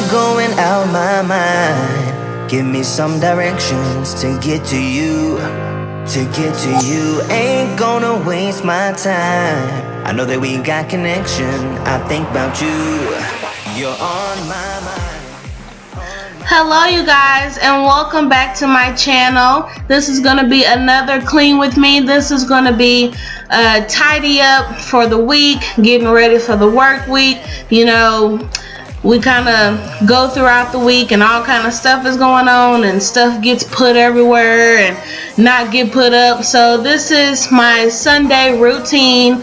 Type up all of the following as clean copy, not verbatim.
going out my mind. Give me some directions to get to you. To get to you, ain't gonna waste my time. I know that we got connection. I think about you. You're on my mind. Hello you guys, and welcome back to my channel. This is gonna be another clean with me. This is gonna be tidy up for the week, getting ready for the work week. You know, we kind of go throughout the week and all kind of stuff is going on and stuff gets put everywhere and not get put up. So this is my Sunday routine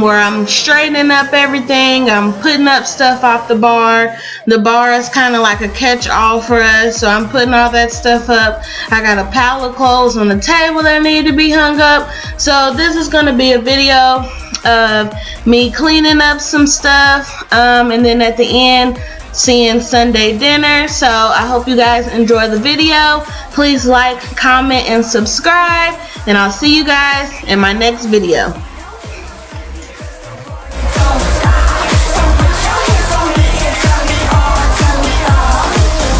where I'm straightening up everything. I'm putting up stuff off the bar. The bar is kind of like a catch-all for us, so I'm putting all that stuff up. I got a pile of clothes on the table that need to be hung up. So this is going to be a video of me cleaning up some stuff, and then at the end seeing Sunday dinner. So I hope you guys enjoy the video. Please like, comment, and subscribe, and I'll see you guys in my next video.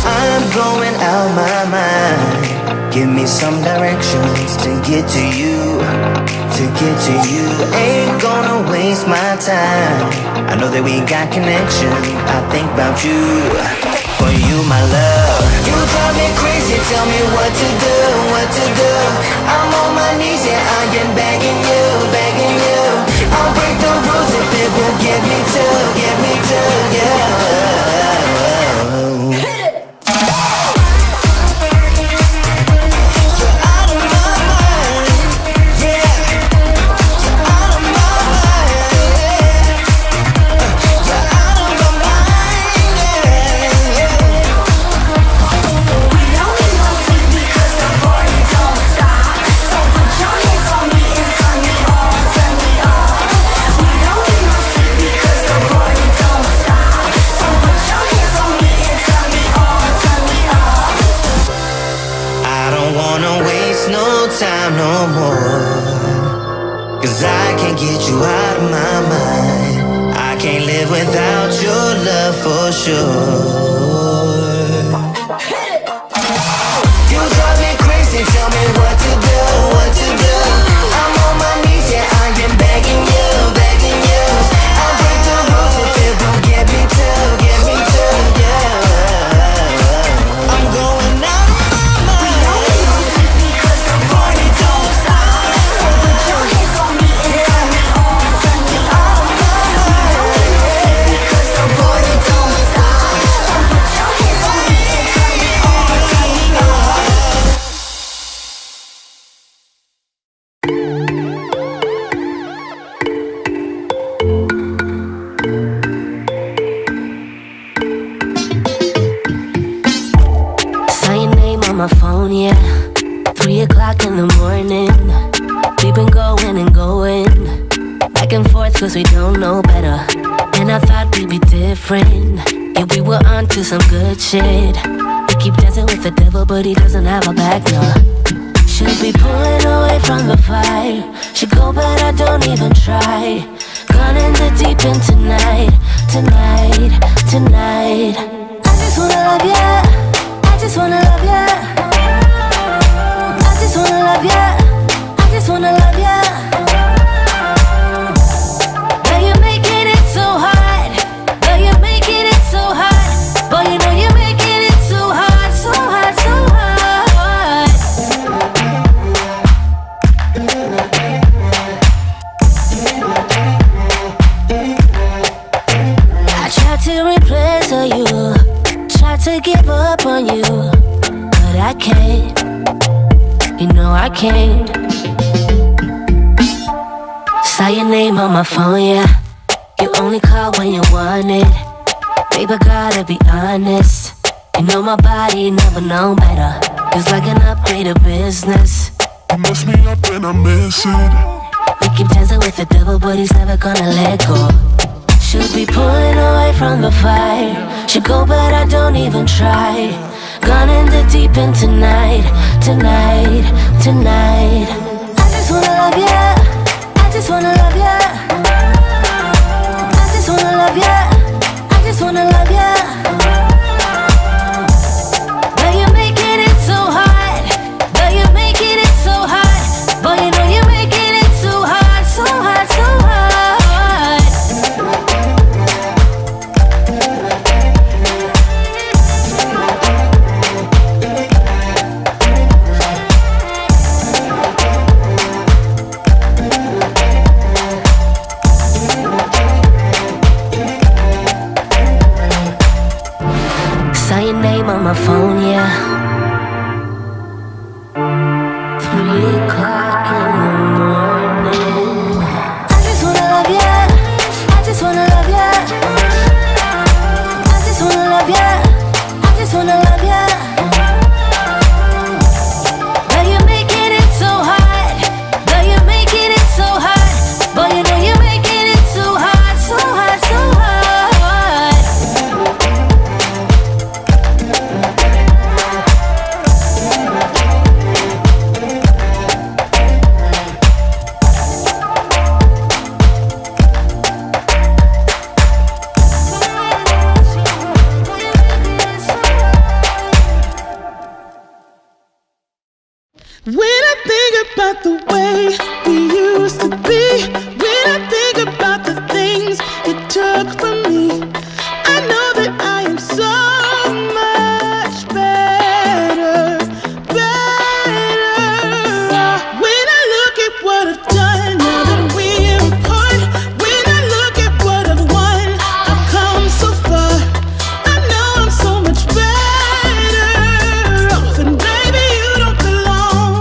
I'm going out my mind. Give me some directions to get to you. To get to you, ain't gonna waste my time. I know that we got connection. I think about you. For you, my love. You drive me crazy, tell me what to do, what to do. I'm on my knees, yeah, I am begging you, begging you. I'll break the rules if it will get me to, yeah. Time no more, 'cause I can't get you out of my mind. I can't live without your love for sure. You drive me crazy, tell me what to do, what to do. I'm on my knees, yeah, I am begging you, begging you. I'll break the rules if it will get me to, yeah. I'm going out of my mind. My phone, yeah. 3 o'clock in the morning. We've been going and going back and forth 'cause we don't know better. And I thought we'd be different. Yeah, we were on to some good shit. We keep dancing with the devil, but he doesn't have a back, no. Should be pulling away from the fire. Should go, but I don't even try. Gone in the deep end tonight, tonight, tonight. I just wanna love ya. I just wanna love ya. I just wanna love ya. I just wanna love ya. Girl, you're making it so hard. Girl, you're making it so hard. Boy, you know you're making it so hard, so hard, so hard. I tried to replace you. To give up on you, but I can't. You know I can't. Saw your name on my phone, yeah. You only call when you want it. Baby, gotta be honest. You know my body never known better. It's like an upgraded business. You mess me up and I miss it. We keep dancing with the devil, but he's never gonna let go. Should be pulling away from the fire. Should go, but I don't even try. Gone in the deep end tonight, tonight, tonight. I just wanna love ya. I just wanna love ya. I just wanna love ya. I just wanna love ya. name on my phone, yeah. 3 o'clock in the morning. I just wanna love ya. I just wanna love ya. I just wanna love ya. I just wanna love ya. But you're making it so hard. But you're making it so hard. But you know you're making it so hard, so hard, so hard. When I think about the way we used to be, when I think about the things you took from me, I know that I am so much better, better. When I look at what I've done now that we're apart, when I look at what I've won, I've come so far. I know I'm so much better off, and baby, you don't belong.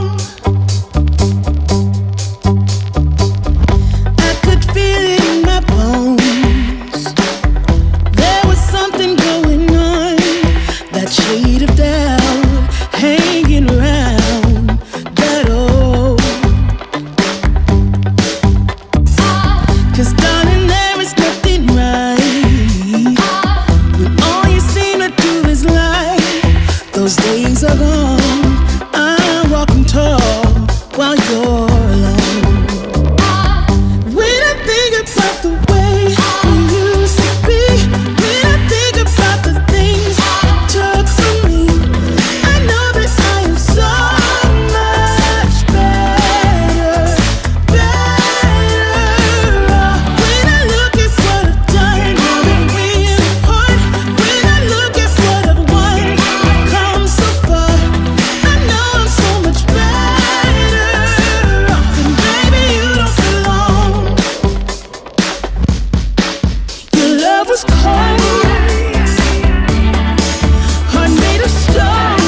I could feel it in my bones. There was something going on, that shade of doubt hanging around that old. 'Cause darling, there is nothing right when all you seem to do is lie. Those days are gone. I'm walking tall while you're alone. When I think about the way we used to be, when I think about the things you took from me, I know that I am so much better, better. When I look at what I've done now that we're apart, when I look at what I've won, I've come so far. I know I'm so much better off, and baby, you don't belong. Your love was cold, heart made of stone,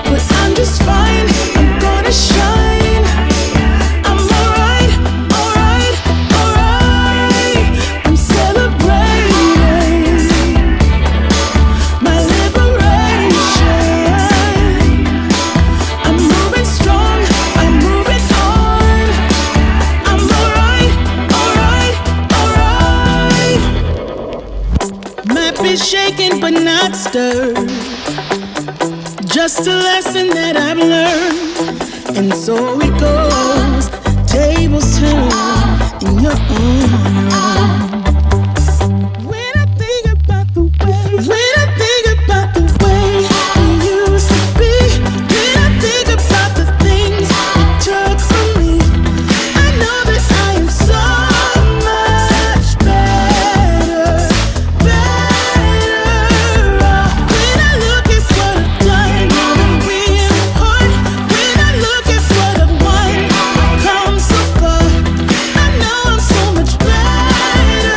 but I'm just fine. I'm gonna shine. I'm alright, alright, alright. I'm celebrating my liberation. I'm moving strong, I'm moving on. I'm alright, alright, alright. Might be shaken but not stirred. Just a lesson that I've learned. And so it goes, tables turn in your honor. When I think about the way, when I think about the way we used to be, when I think about the things you took from me, I know that I am so much better, better. When I look at what I've done now that we're apart, when I look at what I've won, I've come so far. I know I'm so much better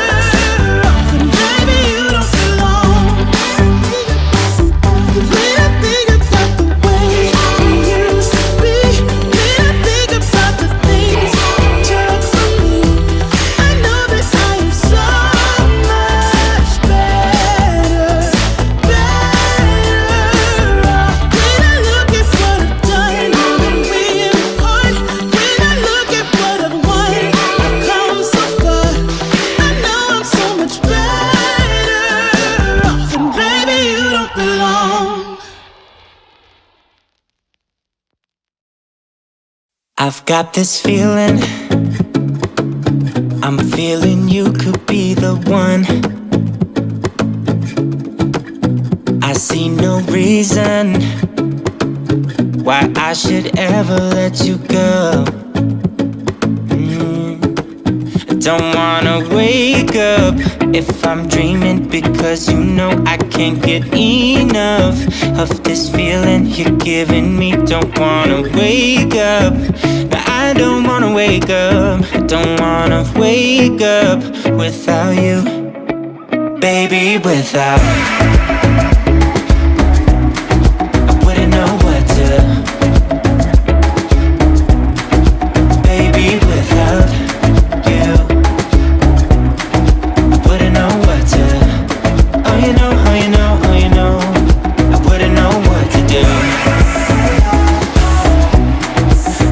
off, and baby, you don't belong. When I think about the way we used to be, when I think about the things you took from me, I know that I am so much better, better. When I look at what I've done now that we're apart, when I look at what I've won, I've come so far. I know I'm so much better off, and baby, you don't belong. I've got this feeling, I'm feeling you could be the one. I see no reason why I should ever let you go. Don't wanna wake up if I'm dreaming, because you know I can't get enough of this feeling you're giving me. Don't wanna wake up, no, I don't wanna wake up. I don't wanna wake up without you. Baby, without I wouldn't know what to. Baby, without you I wouldn't know what to. Oh, you know, oh, you know, oh, you know I wouldn't know what to do.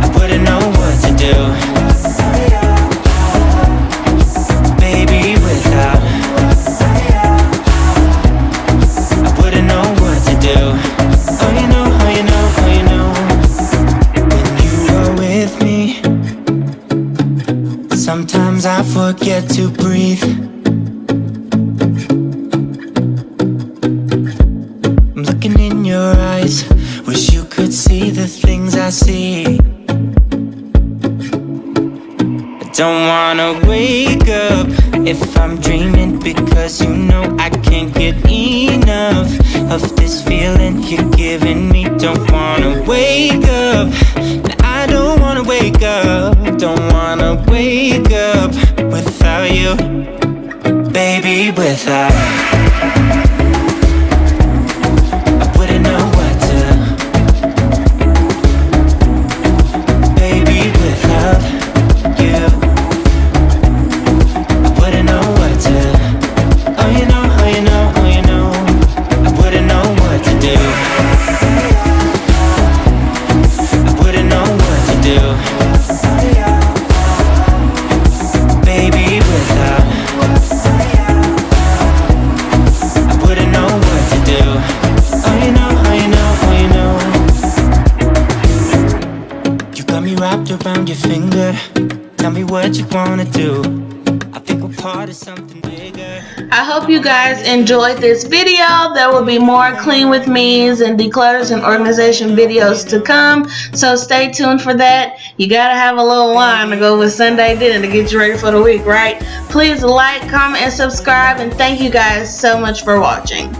I wouldn't know what to do. Baby, without I wouldn't know what to do. Oh, you know, oh, you know, oh, you know when you are with me, sometimes I forget to breathe. I'm looking in your eyes, wish you could see the things I see. I don't wanna wake up if I'm dreaming, because you know I can't get enough of this feeling you're giving me. Don't wanna wake up, I don't wanna wake up. Don't wanna wake up without you. Baby, without I wouldn't know what to. Baby, without you I wouldn't know what to. Oh, you know, oh, you know, oh, you know I wouldn't know what to do. I wouldn't know what to do. Baby, without I wouldn't know what to do. Oh, you know, oh, you know, oh, you know you got me wrapped around your finger. Tell me what you wanna do. I think we're part of something bigger. I hope you guys enjoyed this video. There will be more clean with me's and declutters and organization videos to come, so stay tuned for that. You gotta have a little wine to go with Sunday dinner to get you ready for the week, right? Please like, comment, and subscribe, and thank you guys so much for watching.